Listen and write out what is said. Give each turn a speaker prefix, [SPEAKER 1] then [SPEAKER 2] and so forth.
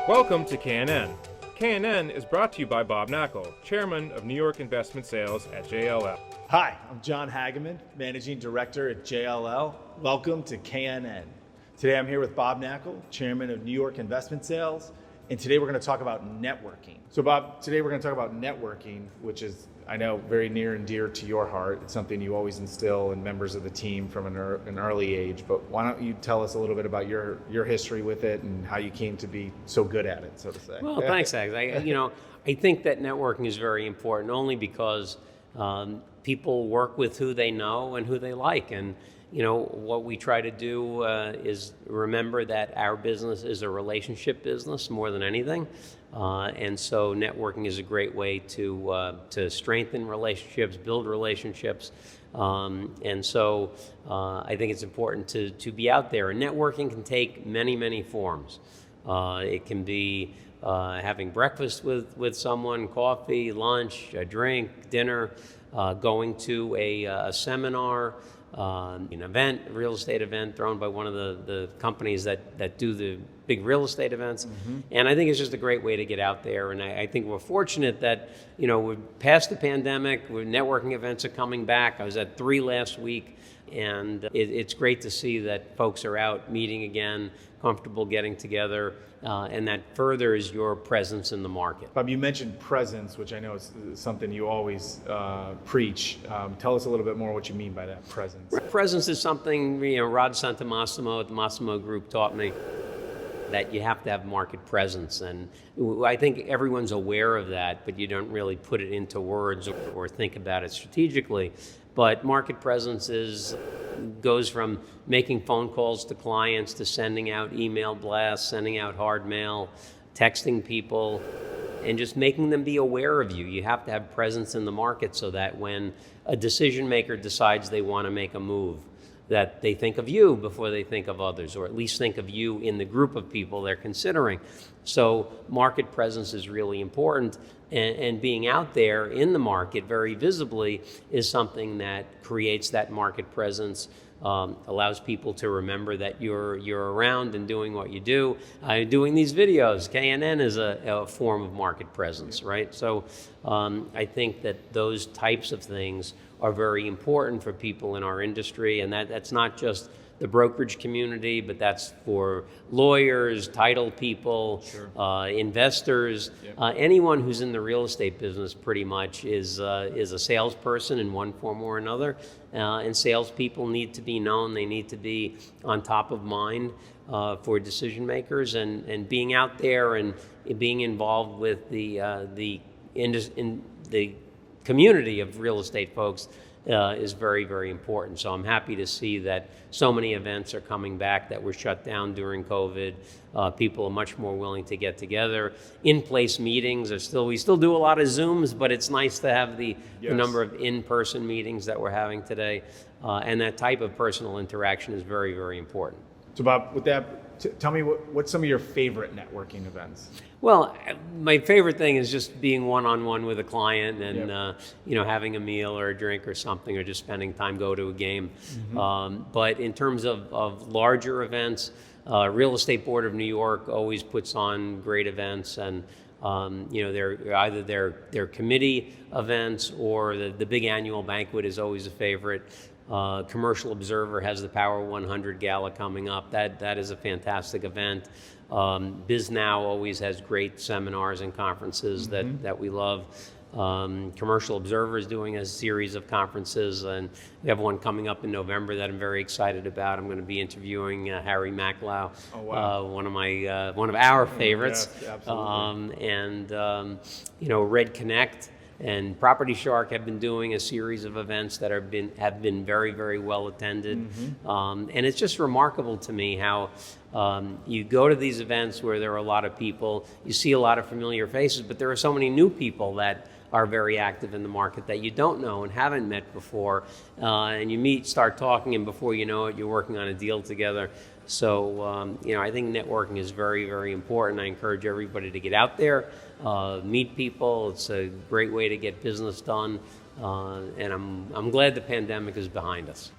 [SPEAKER 1] Welcome to KNN. KNN is brought to you by Bob Knakal, Chairman of New York Investment Sales at JLL.
[SPEAKER 2] Hi, I'm Jon Hageman, Managing Director at JLL. Welcome to KNN. Today I'm here with Bob Knakal, Chairman of New York Investment Sales, and today we're going to talk about networking. So Bob, today we're going to talk about networking, which is, I know, very near and dear to your heart. It's something you always instill in members of the team from an early age, but why don't you tell us a little bit about your history with it and how you came to be so good at it, so to say.
[SPEAKER 3] Well, thanks, Alex. I think that networking is very important only because people work with who they know and who they like. And what we try to do is remember that our business is a relationship business more than anything. And so networking is a great way to strengthen relationships, build relationships. And so I think it's important to be out there. And networking can take many, many forms. It can be having breakfast with someone, coffee, lunch, a drink, dinner, going to a seminar, an event, a real estate event thrown by one of the companies that do the big real estate events. Mm-hmm. And I think it's just a great way to get out there. And I think we're fortunate that, we're past the pandemic, networking events are coming back. I was at 3 last week, and it's great to see that folks are out meeting again, comfortable getting together, and that furthers your presence in the market.
[SPEAKER 2] Bob, you mentioned presence, which I know is something you always preach. Tell us a little bit more what you mean by that, presence.
[SPEAKER 3] Presence is something, Rod Santamassimo at the Massimo Group taught me, that you have to have market presence. And I think everyone's aware of that, but you don't really put it into words or think about it strategically. But market presence goes from making phone calls to clients to sending out email blasts, sending out hard mail, texting people, and just making them be aware of you. You have to have presence in the market so that when a decision maker decides they want to make a move, that they think of you before they think of others, or at least think of you in the group of people they're considering. So market presence is really important, and being out there in the market very visibly is something that creates that market presence, allows people to remember that you're around and doing what you do. Doing these videos, KNN is a form of market presence, right? So I think that those types of things are very important for people in our industry, and that's not just the brokerage community, but that's for lawyers, title people, sure. Investors. Yep. Anyone who's in the real estate business pretty much is a salesperson in one form or another, and salespeople need to be known. They need to be on top of mind for decision makers, and being out there and being involved with the community of real estate folks is very, very important. So I'm happy to see that so many events are coming back that were shut down during COVID. People are much more willing to get together. In-place meetings we still do a lot of Zooms, but it's nice to have the number of in-person meetings that we're having today. And that type of personal interaction is very, very important.
[SPEAKER 2] So Bob, with that, tell me what's some of your favorite networking events?
[SPEAKER 3] Well, my favorite thing is just being one-on-one with a client and having a meal or a drink or something, or just spending time, go to a game. Mm-hmm. But in terms of larger events, Real Estate Board of New York always puts on great events, and they're either their committee events or the big annual banquet is always a favorite. Commercial Observer has the Power 100 Gala coming up. That is a fantastic event. BizNow always has great seminars and conferences mm-hmm. that we love. Commercial Observer is doing a series of conferences, and we have one coming up in November that I'm very excited about. I'm going to be interviewing Harry Macklow, oh, wow. One of our favorites.
[SPEAKER 2] Yes, absolutely.
[SPEAKER 3] Red Connect and Property Shark have been doing a series of events that have been very, very well attended. Mm-hmm. And it's just remarkable to me how you go to these events where there are a lot of people, you see a lot of familiar faces, but there are so many new people that are very active in the market that you don't know and haven't met before. And you start talking, and before you know it, you're working on a deal together. So, I think networking is very, very important. I encourage everybody to get out there, meet people. It's a great way to get business done. And I'm glad the pandemic is behind us.